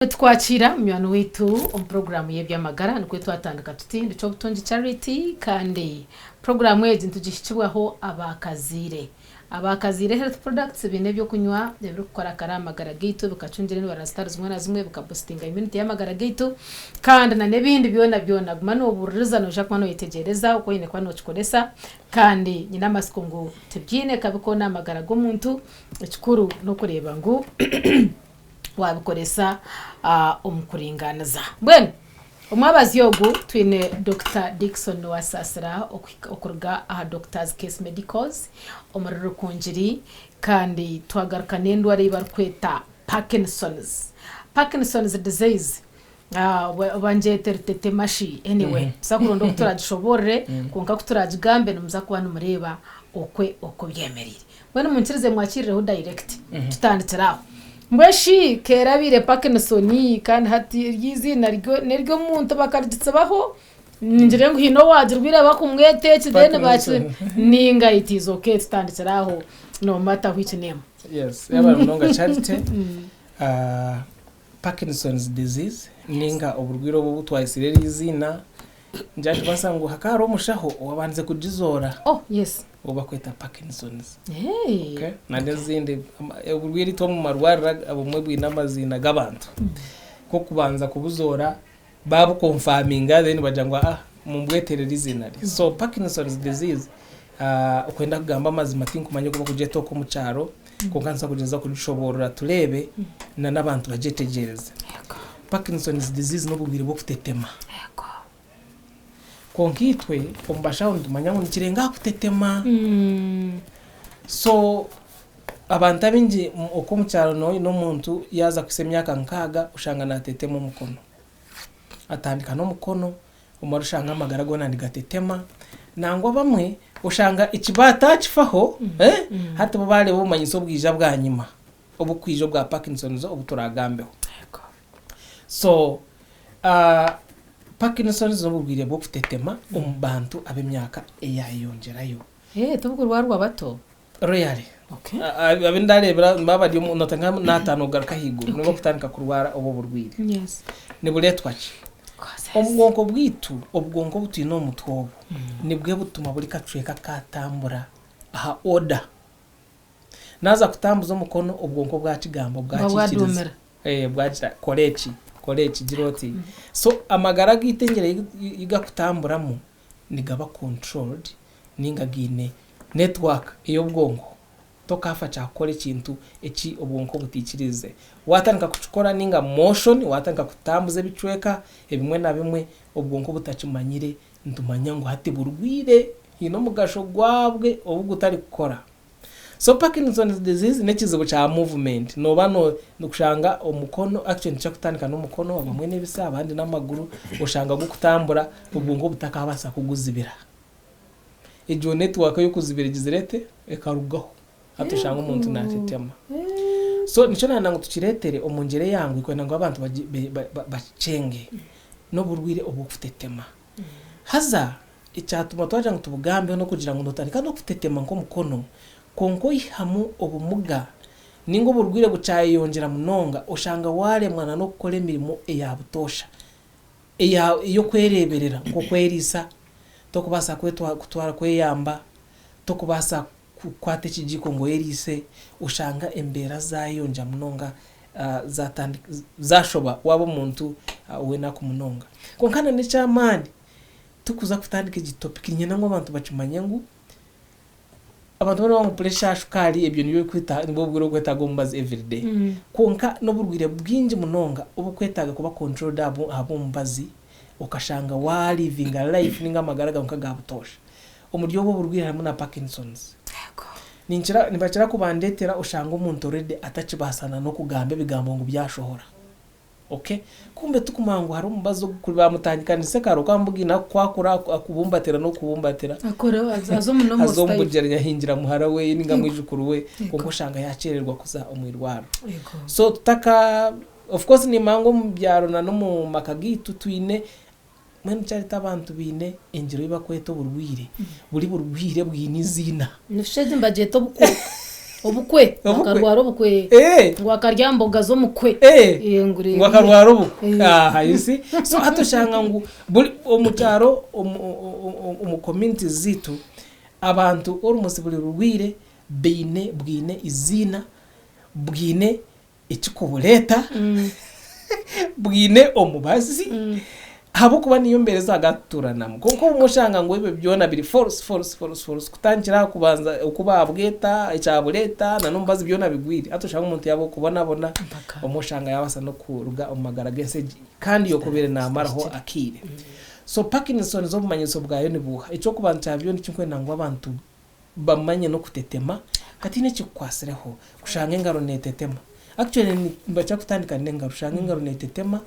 twakira mwana wetu program y'ebyamagara nikwe twatandika tuti ndicho butonji charity kandi program yezi ntugishibwaho abakazire health products bine byo kunywa byo gukora karamagara gitu bikacungire n'ibara stars zimwe na zimwe bikaboostinga immunity y'amagara gitu kandi na nebindi byona gumano uburiza no jakwa no yitegereza uko yine kwa no chikodesa kandi nyina masiko ngo tubyine kabikona amagara go muntu ikikuru no kureba ngo wabikoresa umukuringaniza bwene umwabazi yogu twine Dr. Dickson Wasasira okuruga aha Doctors Case Medicals omururu kunjiri kandi twagaruka n'indwara ibarkweta Parkinson's disease banje tertete mashi anyway sakurondo kuturagishobore konka kuturagigambe numuza kuba numureba okwe byemerire bwene munkirize mwakirireho direct tutanditiraho Mweshi kerabire Parkinson kandi hati yizina neryo muntu bakarditsabaho njire ngo hino wajirwira bakumwete kidene bacu ninga it is okay standitsaraho no matter which name. Yes, yaba mnonga charity Parkinson's disease ninga oburwiro bwo twayisirera izina njye basango hakaro mushaho wabanze kujizora. Oh yes. Obakweta Parkinson's. Hey. Okay. Nandezinde uburwiri to mu marwara abumwe bw'inamazina gabantu. Ko kubanza kubuzora babu confirminga then bajangwa mumbweterera izina. So Parkinson's disease ukwenda kugamba amazima tinkumanye kuba kujeto ko mucaro ko kansa kugeza kudushoborora turebe na nabantu bajetegereza. Parkinson's disease no bubiri bwo kutetema. Konkitwe ombashaho ndumanya ngo nikirenga kutetema. So abantu abinji uko mucyaro no muntu yaza kusemyaka nkaga ushanga natetema umukono atandika no mukono umarushanga amagara go nandigatetema nangwa bamwe ushanga ikibata kifaho hata bubale bumanyiso bwija bwanyima obukwijo bwa Parkinson's obuturagambeho. So Parkinson's no bubwire bwo kutetema umubantu abemyaka eyayongerayo. Tubugurwa bato. Royally. Okay. Abindarebera babadi mu notanga natano garuka higo nibo kutanika kurwara obo burwire. Yes. Nibuletwa ki? Obwonko bwitu obwonko butino mutwobo. Nibwe butuma buri kacweka katambura aha order. Naza kutambuza umukono obwonko bwa kigambo bwa kikiriza. Bwagira kolechi jiroti. So amagara gitengere yiga kutamburamo nigaba controlled ninga gine network iyo bwonko tokafa cyakore kintu eki obwonko butikirize watanka kuchukora ninga motion watanka kutambuze bicweka ebimwe na bimwe obwonko butakimanyire ndumanya ngo hati burwire hino mugasho gwabwe obugutari gukora. So Parkinson's disease nekizibu cha movement no bano nukushanga omukono action cyakutanika no mukono abamwe nebisa abandi namaguru ushanga gukutambura ubungo butakabasa kuguzibira ejo network yo kuzibira gizirete ekarugaho hatushanga umuntu natetema. So nico nanango tukiretere omungere yangu ikwenda ngo abantu bacenge no burwire obukutetema haza icyatuma twaje ngo tubugambe no kugira ngo ndotanika no kutetema nko mukono konko ihamu obumuga ningo burwire bucayongera munonga ushanga wale mwana no gukora imirimo eyabutosha iyo kwereberera ngo kwerisa to kubasa kutwara kweyamba to kubasa kwate kijiko ngo yerise ushanga embera zayonja munonga zashoba wabo muntu wena ku munonga konkana ne chamani tukuza kutandika igitopic nyina ngo abantu bacumanye ngo abantu bari mu pressure shukari ebyo niyo kwita nibo bwiro kwetaga mumbazi everyday konka no burwire bwinji munonga ubu kwetaga kuba controlled abo mumbazi ukashanga wa living a life ninga magaraga nkagabutosha umuryo bo burwire harimo na Parkinson's. Ninchira nibakira kubandetera ushanga umuntu already atacibasana no kugambe bigambo ngo byashohora. Okay, kumbe tukumango hari umbazo kuri bamutangikana sekaro kwambugina kwakura akubumbatera no kubumbatera akora azo muno mo style azomugeranya hingira muhara we ninga mwijukuru we kuko shanga yacererwa kuza umwirwaro. So tutaka of course ni mango mbyaro na no mu makagitu twine mwene cyarita abantu bine engiro ibakweto burwire buri burwire bwinizina nisheze mbajeto buko ubukwe akarwara ubukwe ngo akarya mboga zo mukwe ngo akarwara ubukwe yisi so hatoshanga ngo omucyaro community zitu abantu almost buri rwire bwine izina bwine ikikubuleta bwine omubazi habo kuba niyo mbere zagaturanamo kuko umushanga ngo ibe byona biri force kutangira kubanza ukubabweta icyabuleta na numbazi byona bigwiri atoshanga umuntu yabo kubona umushanga yabasa no kuruga umagara gese kandi yo kubere namaraho akire so Parkinson zo bumanyiso bwayo ni buha ico kubanza byo ni cyuko nangwa abantu bamanye no kutetema katine kikwasireho kushanga ingaro netetema actually ni mbacha kutandika ngaro shanga ingaro netetema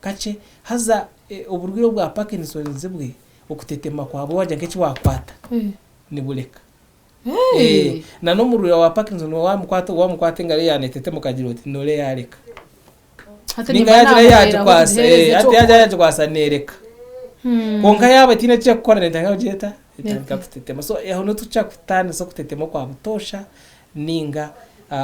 kache haza uburwiro bwa Parkinson zibwe okutetema kwabo wajya nk'iki wakwata ni buleka na no muriro wa Parkinson wa mukwata ngare yanetetema kagira uti nole yareka ninga yaje kwase ati yaje kwasa nereka konka yaba tine cyo gukora nenda ngajeta itandika kutetema so yaho no tuca kutane so kutetema kwa butosha ninga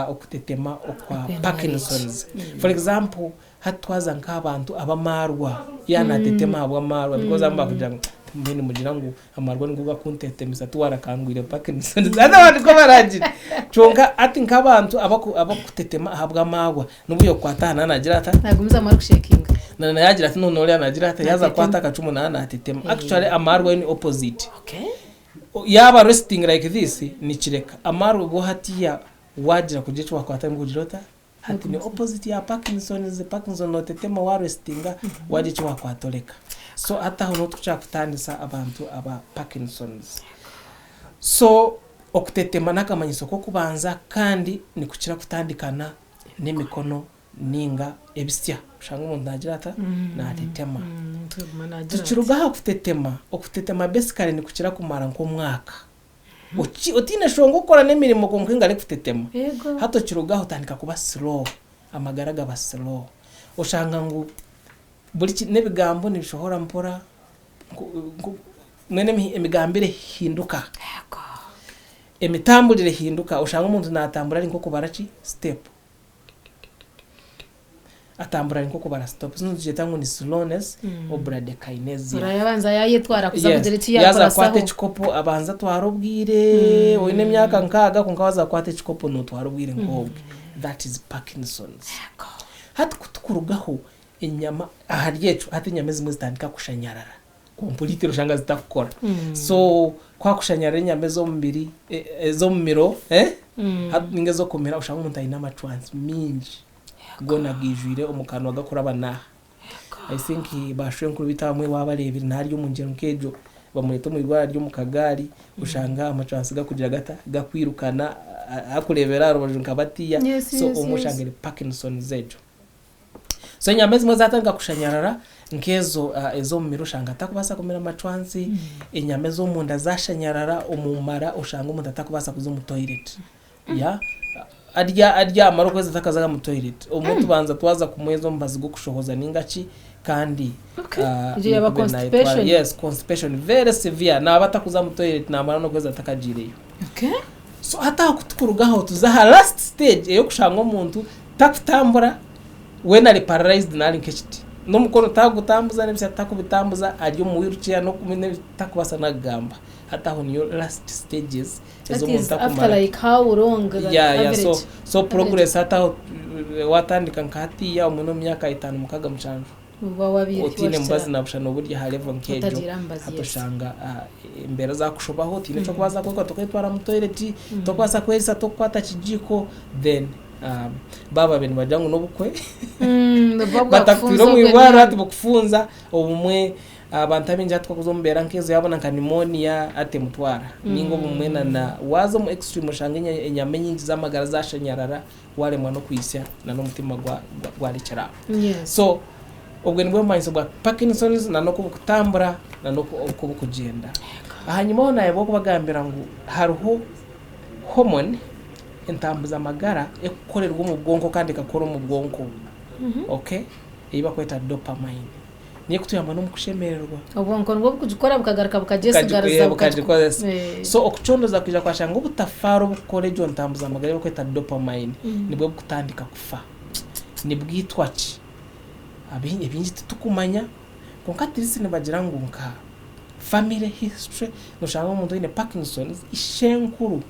okutetema okwa Parkinson's for example hatwaza nk'abantu abamarwa yanatetema abamarwa because amba kugira mbene mugira ngo amarwa nguga kuntetemisa tuwara kangwire Parkinson's abantu ko baragira chonga ati nk'abantu abakutetema ahabwa amagwa nubuyo kwatana nagira ata nagumiza amara kushekinga na yagira ati none nagira ata yaza kwata kacumu na atetema actually amarwa ni opposite yaba resting like this ni kireka amarwa go hatiya wagira kujecho wakwata mugirota hati ni opposite ya Parkinson no tetema wa restinga wagicho wakwatoleka so hata hono tuchakutandisa abantu aba Parkinson's so okutetema nakamanyiso ko kubanza kandi ni kukira kutandikana n'imikono ninga ebisya ushanga umuntu nagira ata na tetema tucirugaho okutetema basically ni kukira kumara nko mwaka utine shongo ukora n'emirimo konkenga ari kutetema hato kirugaho tandika kuba slow amagaraga ba slow ushanga ngo buri nebigambo nibishohora mpora mwene emigambire hinduka emitambulire hinduka ushanga umuntu natambura ari nko kubarachi step atambura nko kubara stop sinujeta ngo ni slowness bradykainesia urayabanza yayitwara kuza kudiriti yaza kwate chikopo abanza twarubwire wine myaka nkaga kunkawaza kwate chikopo no twarubwire ngobwe that is Parkinson's hati kutukurugaho inyama aharyecu hati inyama zimwe zitandika kushanyarara complete rushanga zitakukora so kwa kushanyarara inyama zo mbiri zo mumiro hati ningezo komera ushanga umuntu ayina amachwansi minji gona gijwire umukano agakora bana I think bashwe nkuru bitamwe wabarebira ntari umungero nkejo bamureto mu igwara ryo mu kagari ushanga amachwansi gakugira gata gakwirukana akurebera rubajwe nkabatiya so umushangire Parkinson zejo so nyamezi mwazatanga kushanyarara nkezo ezo mu mirushanga atakubasa kumera amachwansi inyamezo mu nda zashanyarara umumara ushanga umuntu atakubasa kuzo mu toilet ya arya amaro zitakazaga mu toilet umuntu banza twaza kumwezo mbazi go kushohoza ningachi kandi yaba constipation yes constipation very severe na abatakuza mu toilet na amaro no kweza takajireyo so hata kutukurugaho tuzaha last stage yo kushanga umuntu takutambura when ari paralyzed nari nkechiti no mukono tagutambuza nebya takubitambuza ari mu wirukiya no kumene takubasa nagamba hata ho niyo last stages ezo muntu after like how long average so progress hata watandika nkati ya umuntu myaka 5 mukaga mucanjo wabiri otine mbazi nabushano burya ha level nkejo atoshanga imbere za kushobaho tine cyo kwaza ko toketwara mu toilet tokwasa kwesa tokwata kijiko then baba bene bajangu nobukwe batakwiro mu ibara tubukufunza obumwe abantu abinja twakuzombera nkezo yabona nka pneumonia ate mutwara ningo bumwena na wazo mu extreme shangenya enyame nyingi zamagara zashanyarara wale mwana kwisya na no mutima gwarekera so ubwo nibwo mindset bwa Parkinson's na no kubutambura na no kubukugenda ahanyuma ona yabo kubagambira ngo haruho hormone entambuza amagara ekukorerwa mu bwonko kandi gakora mu bwonko okay iba kweta dopamine niyo kutuyamba no mukushemererwa ubwonko ngo bukujikora bukagaruka bukajesigariza bukajikora so okuchondoza kuja kwashanga ubutafaro bukore jo ntambuza amagara yo kweta dopamine nibwo bukutandika kufa nibwitwa ki ibingi tukumanya konkatirisi nibagira ngo nka family history noshanga umuntu ine Parkinson ishenkuru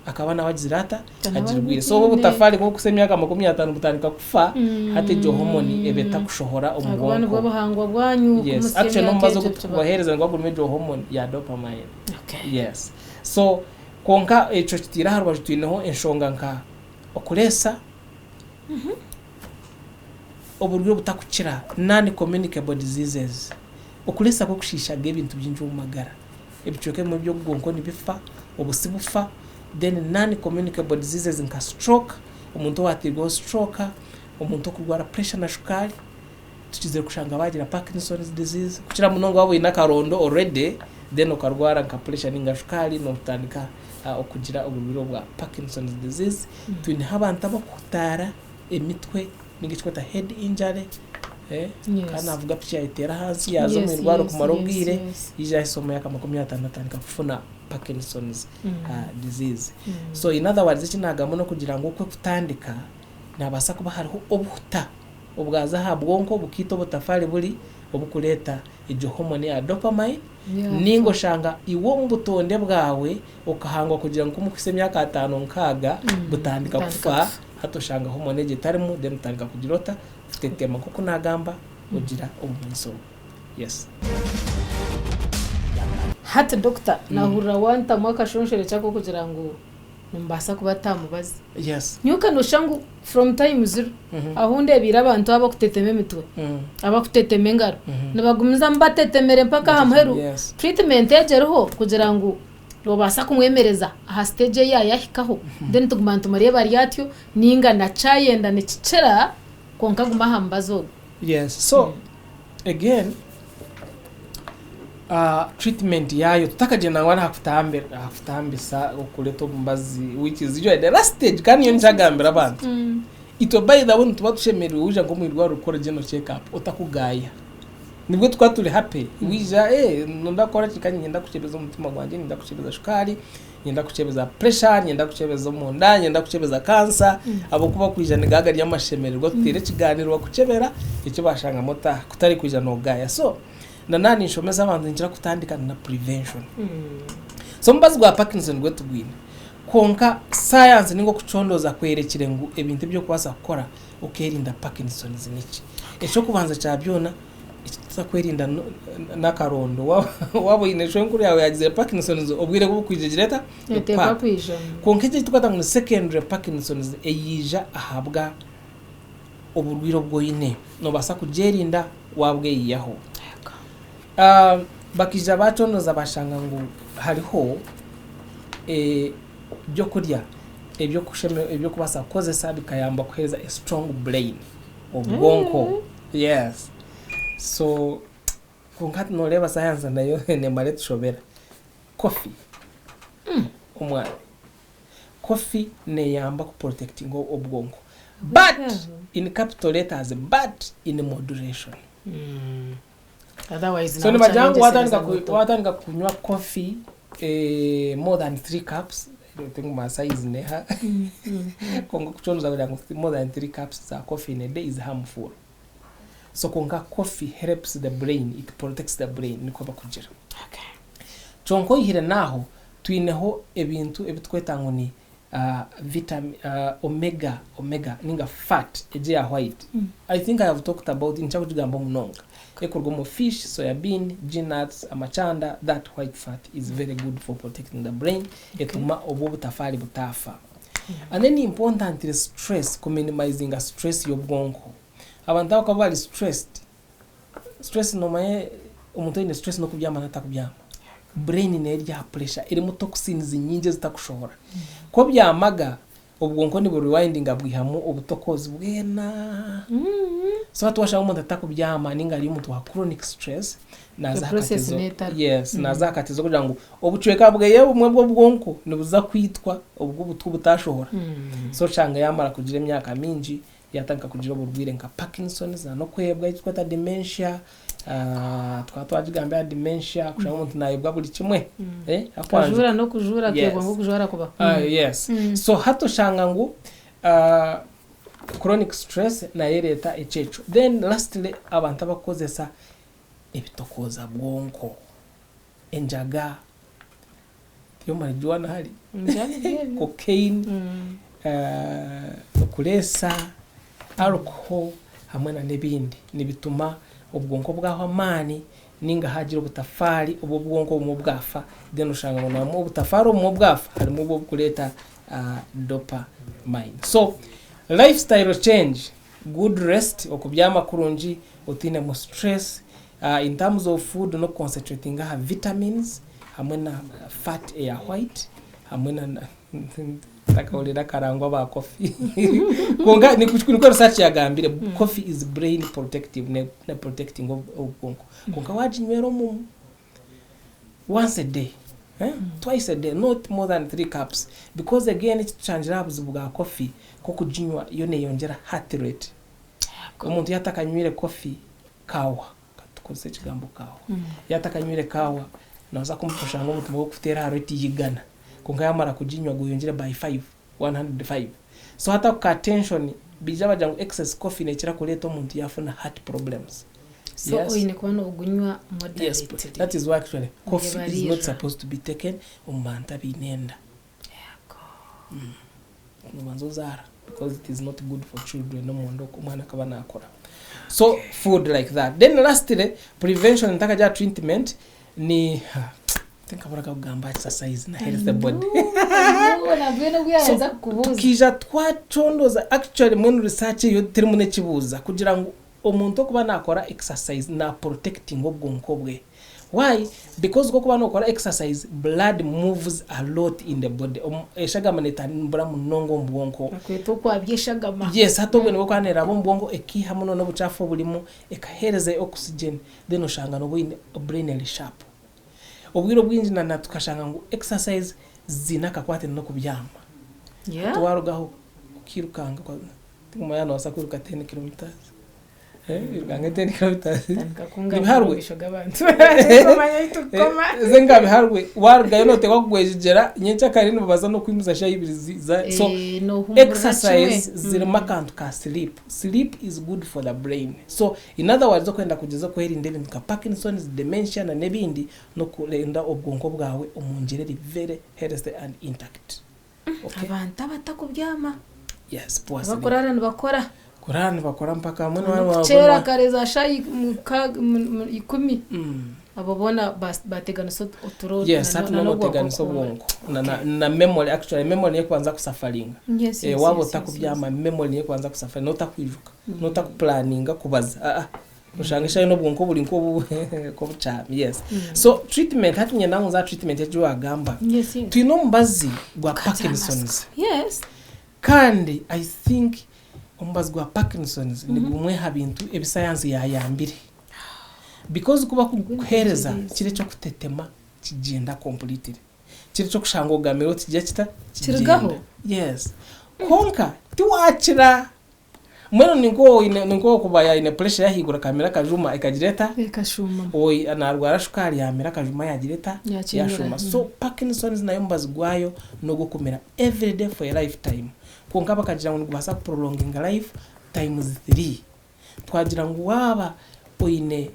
akaba nawagizirata agirwire so ubutafari ko kusemyaka 50 butandika kufa hate jo hormone ebeta kushohora abantu umubonko babahangwa bwanyu yes actually no mbazo kubahereza ngo bagurme jo hormone ya dopamine yes so konka echo kitira harwa twinaho enshonga nka okulesa oburyo butakukira non communicable diseases okulesa ko kushishaga ibintu byinji mu magara ebicoke mu byo bwonko nibifa obusibufa then non communicable diseases nka stroke umuntu watirwa stroke umuntu kurwara pressure na shukari tukize kushanga bagira Parkinson's disease kukira munongo wabo ina karondo already then ukarwara nka pressure ninga shukari no kutandika okugira ububiro bwa Parkinson's disease twine abantu abakutara emitwe nigitwata head injury kana avuga pya itera hasi yazo mu rwaro kumarobwire ija isomo ya 50 kufuna Parkinson's disease so in other words ikinagamo no kugira ngo kwe kutandika nabasa kuba hariho obuhuta obwaza ha bwonko bukito butafari buri obukuleta ijo hormone ya dopamine ningo shanga iwo mbutonde bwawe ukahangwa kugira ngo kumukise myaka 5 nkaga butandika kufa hato shanga hormone gitarimo then utandika kugirota tetema kuko nagamba ugira obumiso yes hata doctor nahura wanta mwaka shonshere chako kugira ngo mbasa kubatamubaza yes nyuka no shangu from time zero ahunde bira abantu aba kuteteme mitwe aba kuteteme ngaro nabagumiza mbatetemere mpaka hamheru treatment yajeruho kugira ngo robasa kumwemereza aha stage ya yahikaho then tugumantu mariye bari yatyo ninga na chayenda ne kicera konka guma hambazo yes so again treatment yayo tutakagenda ngwana hakutambisa okuleto mbazi which is usually the last stage kandi yo njagambira abantu ito by the one tuba tushemerwe uje ngo mwirwa rukora geno check up utakugaya nibwo twaturi happy wija nonda kora kikanye ngenda kuchebeza umutima gwanje ngenda kuchebeza shukari ngenda kuchebeza pressure ngenda kuchebeza munda ngenda kuchebeza cancer abo kuba kwijana gaga ry'amashemererwa tutere kiganiro bakuchebera icyo bashanga mota kutari kwijana ogaya so nanani nshomeza abantu ngira kutandika na prevention so mbazi gwa Parkinson gwe tugwina konka science ningo kuchondoza kwerekire ngo ebintu byo kwasa gukora ukerinda Parkinson ziniki echo kubanza cyabyona icyo kwerinda nakarondo wabo inesho nkuru yawe yagize Parkinson obwire ko kwijegireta yateka kwisha konka icyo tukata ngo secondary Parkinson eyija ahabwa oburwiro bwo ine no basa kugerinda wabwe yiyaho bakija batonoza bashanga ngo hariho byo kurya ebyo kusheme ebyo kubasa koze sabi kayamba kweza a strong brain obwonko yes so kunkati no leba science nayo ne mare tushobera coffee umwana coffee ne yamba ku protecting obwonko but in capital letters but in moderation otherwise so nibajangu watanga kunywa coffee more than 3 cups think my size neha kongo kuchonza kugira ngo more than 3 cups za coffee in a day is harmful so konga coffee helps the brain, it protects the brain niko bakugira chonko ihire naho twineho ebintu ebitweta ngo ni vitamin omega ninga fat eje ya white I think I have talked about in chakujigamba munonga ekorgo mo fish, soybean, nuts, amachanda. That white fat is very good for protecting the brain etuma obo butafari butafa and then important is stress, minimizing a stress yobwonko abantu bakaba stress no maye umuntu ine stress no kubyama natakubyama brain ne rya pressure irimo toxins nyinje zitakushobora ko byamaga ubwonko ni rewinding abwihamu ubutokozi bwena so atwasha umuntu atakubyama ningari umuntu wa chronic stress naza katezo yes naza katezo kugira ngo obucweka bweye bumwe bwo bwonko nibuza kwitwa ubwo butu butashohora so changa yamara kugira imyaka minji yatanka kugira uburwire nka Parkinson's no kwebwa yitwa dementia twatwagigambya dementia kushanga umuntu nayibwa buri kimwe kujura no kujura kebwa ngo kujura kuba yes so hatoshanga ngo chronic stress na yereta echecho. Then lastly abantu abakozesa ebitokoza bwonko enjaga yo marijuana hari cocaine kulesa alcohol hamwe na nebindi nibituma ubwonko bwaho amani ninga hagira ubutafari ubwo bwonko mu bwafa then ushanga ngo mu butafari mu bwafa harimo bwo kuleta dopamine. So lifestyle change, good rest okubyama kurungi utine mu stress in terms of food no concentrating ha vitamins hamwe na fat ya white hamwe na takaulira karangwa ba coffee konga ni kuchukua research yagambire coffee is brain protective na protecting ubwonko konga wajinywero mu once a day twice a day, not more than 3 cups, because again it's changira bwa coffee ko kujinywa yo ne yongera heart rate. Umuntu yatakanywire coffee kawa katukoze kigambo kawa yatakanywire kawa naza kumufasha ngo mutumo kutera rate yigana konga yamara kujinywa guyongera by 105. So hata ku attention bijaba jangu excess coffee nekira kuleta umuntu yafuna heart problems. So oine kubona ugunywa moderate. Yes, that is why actually coffee is not supposed to be taken umanta binenda. Zara, because it is not good for children no mundo umwana kabana akora. So food like that. Then lastly prevention ntaka treatment ni think about kugamba exercise na health the body. Na bwene bwyaza kubuza. Kija twachondoza actually mun research yo tiri mune kibuza kugira ngo omuntu kuba nakora exercise na protecting obwonko bwe. Why? Because kuba nakora exercise blood moves a lot in the body. Eshagama netambura munongo mbwonko. Akweto kwa byeshagama. Yes, hato bwene bokwanera mbwonko ekiha muno no buchafu bulimo ekahereza oxygen then oshanga no bwine brain eli sharp. Obwiro bwinji na tukashanga ngo exercise zinaka kwate no kubyama. Yeah. Tuwarugaho ukirukanga kwa tingumana wasakwiruka 10 kilometers. Iruganga 10 kilometers. Biharwe shogabantu. Komanya itukoma. Zenga biharwe warugayo note kwagwejera nyencha karino babaza no kwimuza shayibiriza. So exercise zirimakantu ka sleep. Sleep is good for the brain. So in other words okwenda kugeza ko herindele nka Parkinson's, dementia na nebindi no kulenda obwonko bwawe omungerere very healthy and intact. Okay. Abantu abatakubyama. Yes, poise. Bakorana bakora. Korana bakora mpaka mwana wabo. Chera kareza shayi 10. Ababona bategana so uturo na tegana so bongo. Na memory actually memory ye kwanza kusafaringa. Yes, wabo takubyama memory ye kwanza kusafaringa no takwijuka. No takuplanninga kubaza. Ushangisha no bwonko buri nko ko bucha. Yes. So treatment hatunye nangu za treatment ejo agamba. Yes. Twino mbazi gwa Parkinson's. Yes. Kandi I think umbazi gwa Parkinson's ni gumwe habintu ebisayansi yayambire. Because kuba kuhereza kire cyo kutetema kigenda completely. Kire cyo kushango gamero kijya kirigaho. Yes. Konka tuwachira mweno ningo kubaya ine pressure yahigura kamera kajuma ekagireta ekashuma oyi anarwara shukari yamera kajuma yagireta yashuma. So Parkinson's nayo mbazi gwayo no gukomera every day for a lifetime. Konka bakagira ngo basa prolonging life times 3. Twagira ngo waba oine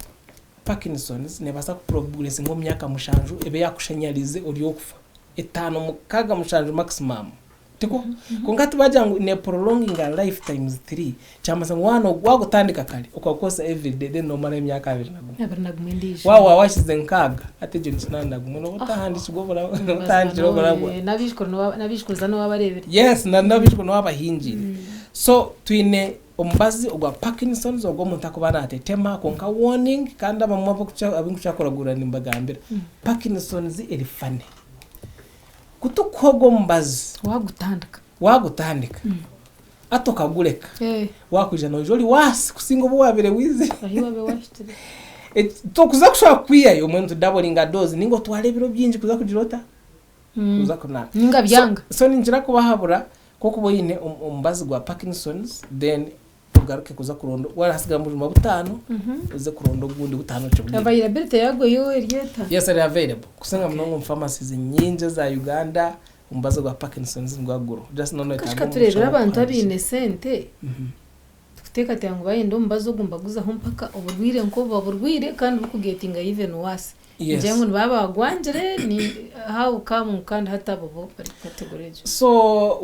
Parkinson's ne basa progress ngo myaka mushanju ebe yakushanyalize uri okufa 5 mukaga mushanju maximum. Tiko konga tubaja ngo ne prolonging a life times 3 chamasa ngwano gwagutandika kali ukakosa every day then no mara myaka 2 wawa washize nkaga ateje nsinanda gumuno utahandi kigobora utahandi kigobora nabishikuza no wabarebera. Yes nabishikuza no wabahinji. So twine ombazi ogwa Parkinson's ogwo mutakubana atetema konka warning kandi abamwapo abinkuchakoragura nimbagambira Parkinson's elifane kutukogo mbazi wagutandika atokaguleka wakuja nojoli wasi kusingo bwabire wizi ahiwabe washtire tokuza kushaka kwiya yo muntu doubling dose ningo twarebiro byinji kuza kujirota kuza kuna ninga byanga so ninjira kubahabura koko boyine ombazi gwa Parkinson's then ugaruke kuza kurondo warasiga mu juma butano uze kurondo gundi butano cyo bwira availability yago yo eryeta yes are available kusanga mnongo pharmacies nyinje za Uganda umbazo gwa Parkinson's ngwaguro just none kashika turebera abantu abine sente tuteka tyango bayendo umbazo gumba guza mpaka uburwire nko baburwire kandi ukugetinga even worse njengo baba bagwanjere ni how come kandi hatabo bari category so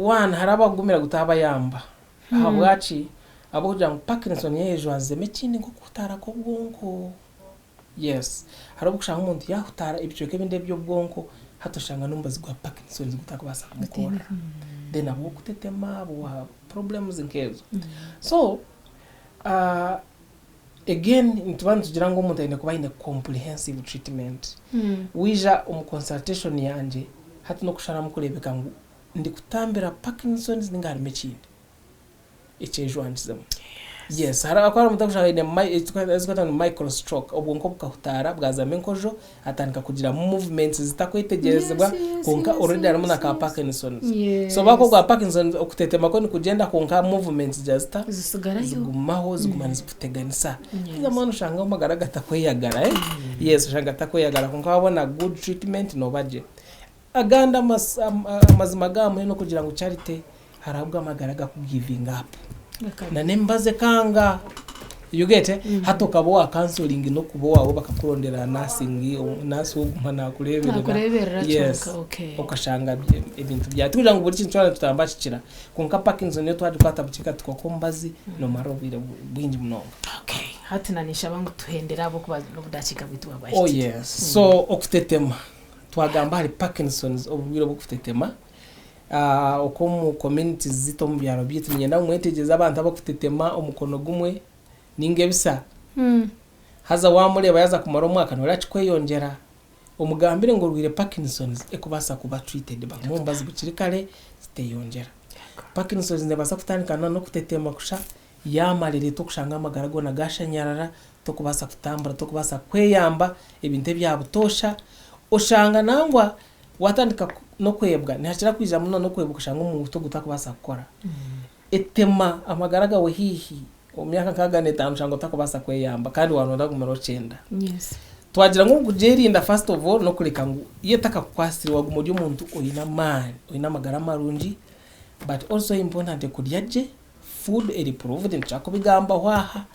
one harabagumira gutaba yamba habwachi abo kugira ngo Parkinson yejo azeme kindi ngo kutara ko bwonko yes harabo gushaka umuntu yahutara ibicweke binde byo bwonko hatoshanga numbazi gwa Parkinson gutakubasa kumukora then abo kutetema abo problems nkezo so again ntubanje kugira ngo umuntu ayine kuba ine comprehensive treatment wija consultation yanje hati no kushara mukurebeka ngo ndi kutambira Parkinson's ngari mekindi ichejo anzemo yes akora mutakushaka ine micro stroke ubwonko bukahutara bwazame nkojo atandika kugira movements zitakwetegerezwa konka already arimo na ka Parkinson's so bako gwa Parkinson's okutetema ko ni kugenda konka movements just zigumaho zigumanza kuteganisa iza mwana ushanga umagaragata kweyagara yes ushanga takweyagara konka wabona good treatment no budget aganda mazima gamwe no kugira ngo charity harabwa amagaraga ku giving up na nembaze kanga you get hato kabo wa counseling no kubo wabo bakakurondera nursing nasi ugumana kurebera yes okay ukashanga ibintu byati kugira ngo buri kintu cyane tutambashikira konka Parkinson yo twaje kwatabukika tukokombazi no marobire bwinji mnonga okay hati nanisha bangu tuhendera abo kubadakika bitu babashi oh yes so okutetema twagamba hari Parkinson's obubiro bukutetema uko mu communities zito mu byaro byitse nyenda umwetegeza abantu abakutetema umukono gumwe ninge bisa haza wamureba yaza kumara umwaka no rachikweyongera umugambire ngo rwire Parkinson's ekubasa kuba treated ba mumbazi bukirikale ziteyongera Parkinson's nebasa kutanikana no kutetema kusha yamalire to kushanga amagarago na gashanyarara to kubasa kutambura to kubasa kweyamba ibinte byabutosha ushanga nangwa watandika no kwebwa ntashira kwija muno no kwebuka shanga umuntu gutakubasa gukora etema amagaraga we hihi umyaka kagane tanu shango takubasa kweyamba kandi wanonda kumero 9 yes twagira ngo kugerinda first of all no kureka ngo yetaka kwasiri wagumujyo umuntu oyina man oyina magara marungi but also important kuryaje food improved nchako bigamba hwaha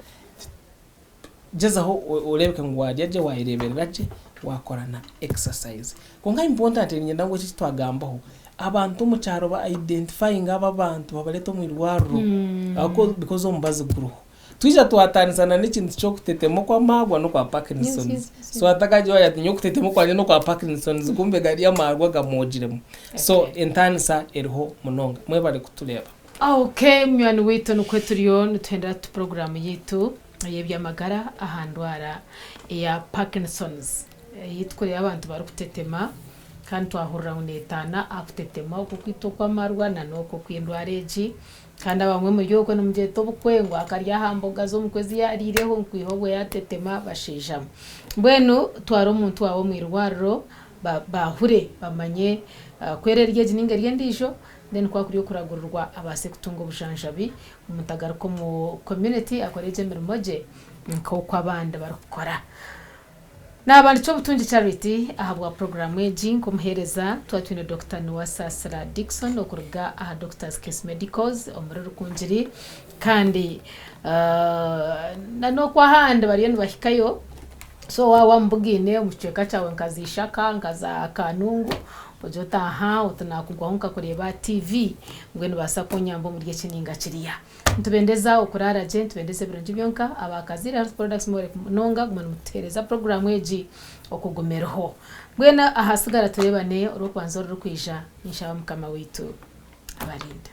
jezaho urebeke ngo waryaje wayirebereraje wakorana exercise konga important nyenda ngo kitwagambaho abantu mu cyaro ba identifying aba bantu babaleto mu irwaro ako because ombaze guruho twija twatanisana n'ikintu cyo kutetemo kwa magwa no kwa Parkinson's so atakaje yatinyo kutetemo kwa no kwa Parkinson's kumbe gari ya magwa gamojiremo so entanisa eriho munonga mwe bari kutureba okay mwana wito no kweturiyo nutenda tu program yitu yebyamagara ahandwara ya Parkinson's yitkoreye abantu bari kutetema kandi twahurira unetana akutetema uko kwitokwa marwa na noko kwindwareji kandi abamwe mu gihugu no mjeto bukwengwa akarya hamboga zo mukwezi yarireho nkwihogo yatetema bashijamo mbwenu twaro umuntu wabo mu irwariro bahure bamanye kwererye jininga ryendisho then kwa kuriyo kuragururwa abase kutunga ubushanjabi umutagaruko mu community akoreje mirimoje nko kwabanda barukora n'abandi cyo butungi charity ahabwa program eji kumuhereza twatwine Dr. Nuwasasira Dickson okuruga aha Doctors Case Medicals omurero kunjiri kandi nano kwa hande bariyo bahikayo so wawa mbugine umuceka cyawe nkazishaka nkaza kanungu ojota aha utanakugwahuka kureba TV ngwene basa kunyambo muri gihe kininga kiriya ntubendeza ukurara agent tubendeze bironje byonka abakazira health products more nonga gumana mutereza program eji okugomereho ngwena ahasigara turebane urukwanzo ruri kwija insha mukama witu abarinda